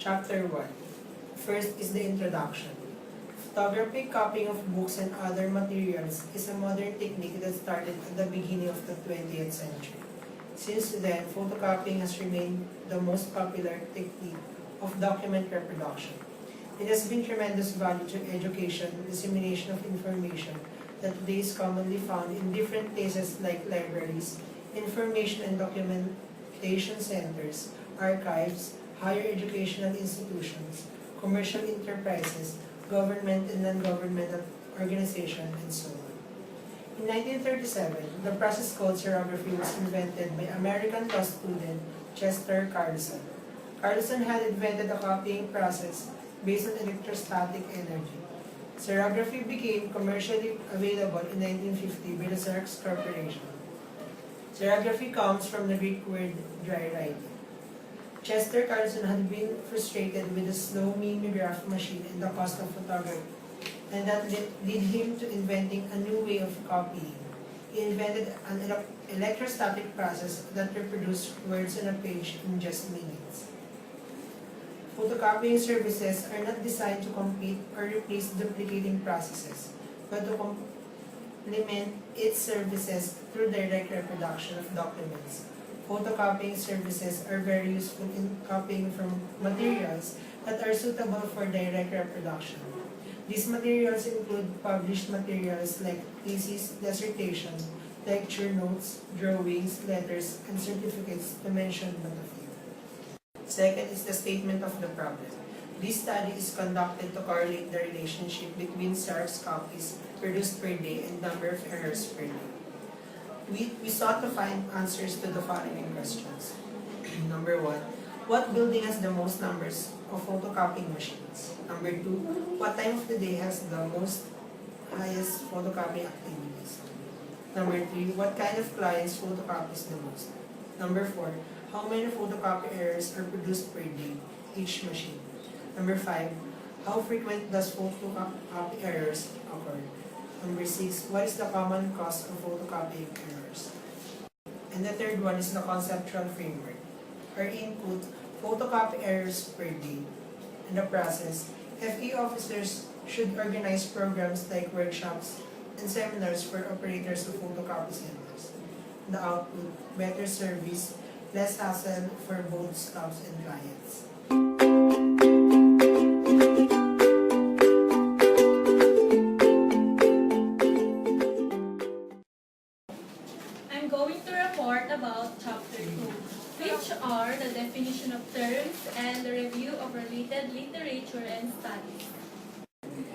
Chapter 1. First is the introduction. Photographic copying of books and other materials is a modern technique that started at the beginning of the 20th century. Since then, photocopying has remained the most popular technique of document reproduction. It has been tremendous value to education, dissemination of information that today is commonly found in different places like libraries, information and documentation centers, archives, higher educational institutions, commercial enterprises, government and non-governmental organizations, and so on. In 1937, the process called serigraphy was invented by American law student Chester Carlson. Carlson had invented a copying process based on electrostatic energy. Serigraphy became commercially available in 1950 by the Xerox Corporation. Serigraphy comes from the Greek word dry writing. Chester Carlson had been frustrated with the slow mimeograph machine and the cost of photography, and that led him to inventing a new way of copying. He invented an electrostatic process that reproduced words on a page in just minutes. Photocopying services are not designed to compete or replace duplicating processes, but to complement its services through direct reproduction of documents. Photocopying services are very useful in copying from materials that are suitable for direct reproduction. These materials include published materials like theses, dissertation, lecture notes, drawings, letters, and certificates, to mention but a few. Second is the statement of the problem. This study is conducted to correlate the relationship between Xerox copies produced per day and number of errors per day. We sought to find answers to the following questions. Number 1, what building has the most numbers of photocopying machines? Number 2, what time of the day has the highest photocopying activities? Number 3, what kind of clients photocopies the most? Number 4, how many photocopy errors are produced per day, each machine? Number 5, how frequent does photocopy errors occur? Number 6, what is the common cause of photocopying errors? And the third one is the conceptual framework. Our input, photocopy errors per day. In the process, FE officers should organize programs like workshops and seminars for operators of photocopy centers. The output, better service, less hassle for both staffs and clients. I'm going to report about Chapter 2, which are the definition of terms and the review of related literature and studies.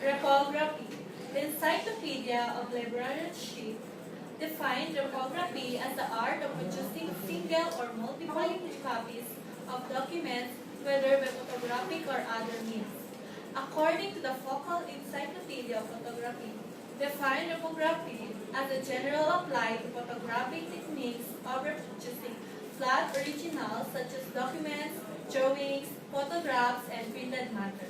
Reprography. The Encyclopedia of Librarianship defined reprography as the art of producing single or multiple copies of documents, whether by photographic or other means. According to the Focal Encyclopedia of Photography, define reprography as a general applied to photographic techniques of reproducing flat originals such as documents, drawings, photographs, and printed matter.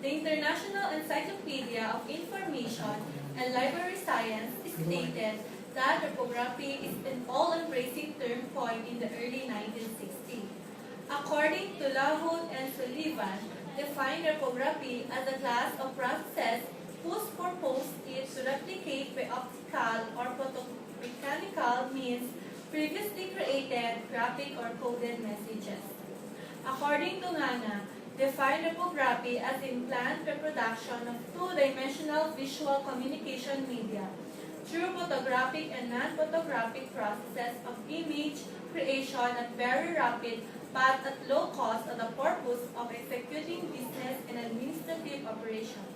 The International Encyclopedia of Information and Library Science stated that reprography is an all-embracing term coined in the early 1960s. According to LaHood and Sullivan, defined reprography as a class of processes whose purpose is to replicate by optical or photomechanical means previously created graphic or coded messages. According to Ngana, define reprography as in planned reproduction of two-dimensional visual communication media through photographic and non-photographic processes of image creation at very rapid but at low cost for the purpose of executing business and administrative operations.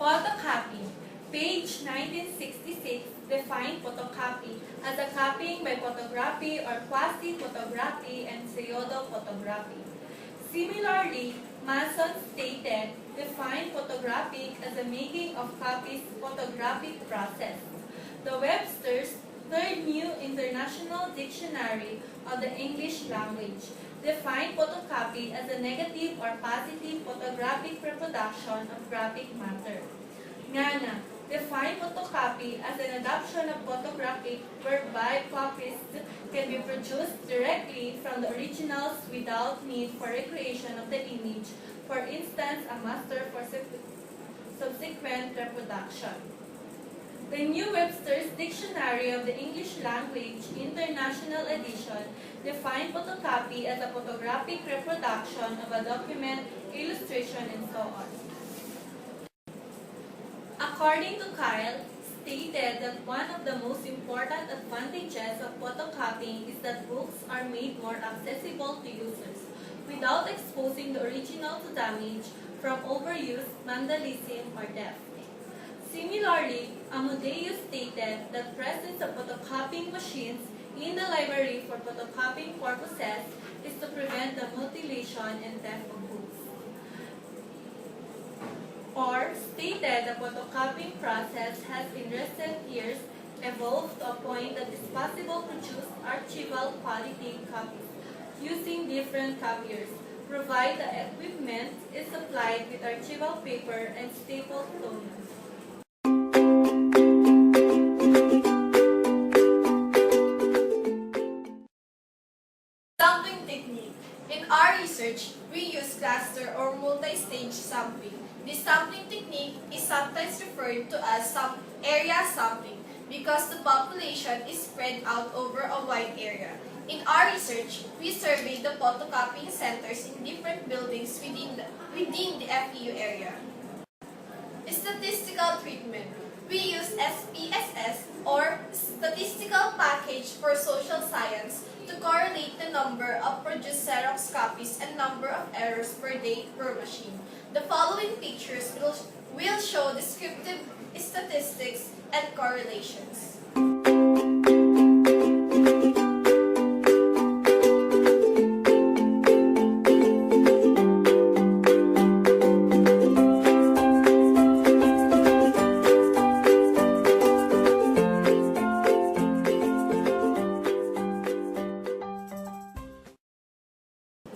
Photocopy. Page 1966 defined photocopy as a copying by photography or quasi-photography and pseudo-photography. Similarly, Mason stated, define photographic as the making of copies photographic process. The Webster's Third New International Dictionary of the English Language defined photocopy as a negative or positive photographic reproduction of graphic matter. Ngana, define photocopy as an adoption of photographic whereby copies can be produced directly from the originals without need for recreation of the image, for instance, a master for subsequent reproduction. The New Webster's Dictionary of the English Language, International Edition, defined photocopy as a photographic reproduction of a document, illustration, and so on. According to Kyle, stated that one of the most important advantages of photocopying is that books are made more accessible to users without exposing the original to damage from overuse, vandalism, or theft. Similarly, Amadeus stated that presence of photocopying machines in the library for photocopying purposes is to prevent the mutilation and theft of books. Or stated the photocopying process has in recent years evolved to a point that it's possible to produce archival quality copies using different copiers, provided the equipment is supplied with archival paper and staple toner. Sampling technique. In our research, we use cluster or multi-stage sampling. This sampling technique is sometimes referred to as area sampling because the population is spread out over a wide area. In our research, we surveyed the photocopying centers in different buildings within the FEU area. Statistical treatment. We use SPSS or Statistical Package for Social Science to correlate the number of produced Xerox copies and number of errors per day per machine. The following pictures will show descriptive statistics and correlations.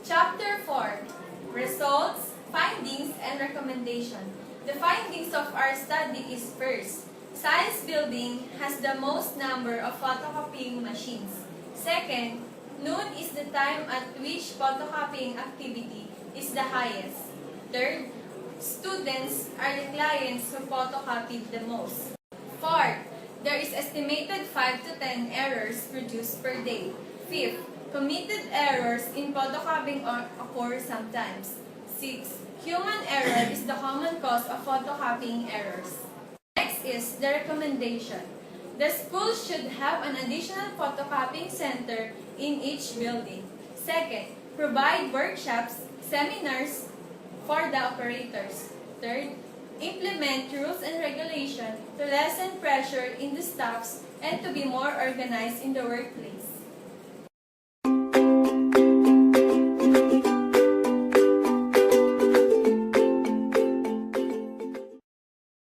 Chapter 4. Results, Findings, and Recommendation. The findings of our study is first, science building has the most number of photocopying machines. Second, noon is the time at which photocopying activity is the highest. Third, students are the clients who photocopied the most. Fourth, there is estimated 5 to 10 errors produced per day. Fifth, committed errors in photocopying occur sometimes. 6. Human error is the common cause of photocopying errors. Next is the recommendation. The school should have an additional photocopying center in each building. Second, provide workshops, seminars for the operators. Third, implement rules and regulations to lessen pressure in the staffs and to be more organized in the workplace.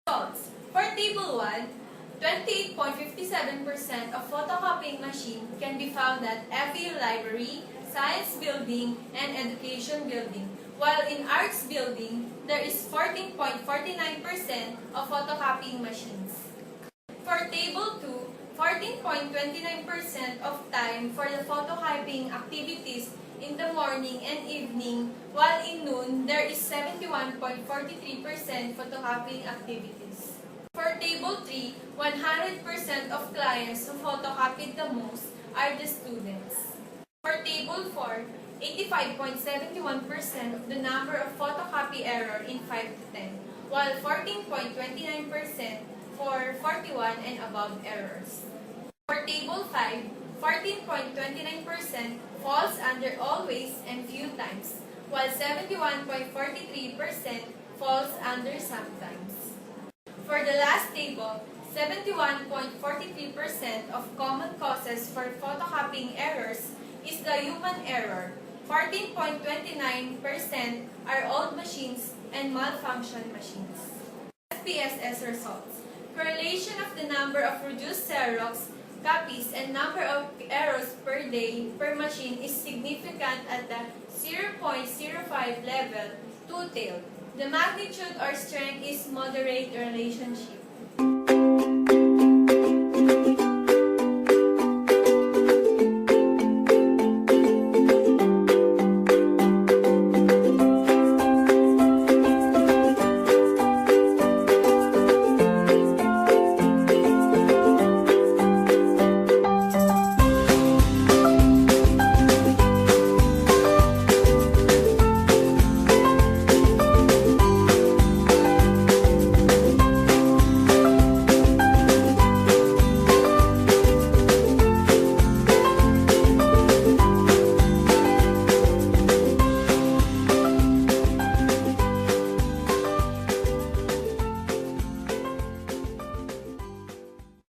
Results. For Table 1, 28.57% of photocopying machine can be found at FEU Library, Science Building, and Education Building, while in Arts Building, there is 14.49% of photocopying machines. For Table 2, 14.29% of time for the photocopying activities in the morning and evening, while in noon, there is 71.43% photocopying activities. For Table 3, 100% of clients who photocopied the most are the students. For Table 4, 85.71% of the number of photocopy error in 5 to 10, while 14.29% for 41 and above errors. For Table 5, 14.29% falls under always and few times, while 71.43% falls under sometimes. For the last table, 71.43% of common causes for photocopying errors is the human error. 14.29% are old machines and malfunction machines. SPSS results. Correlation of the number of produced Xerox copies and number of errors per day per machine is significant at the 0.05 level Two-tailed. The magnitude or strength is moderate relationship.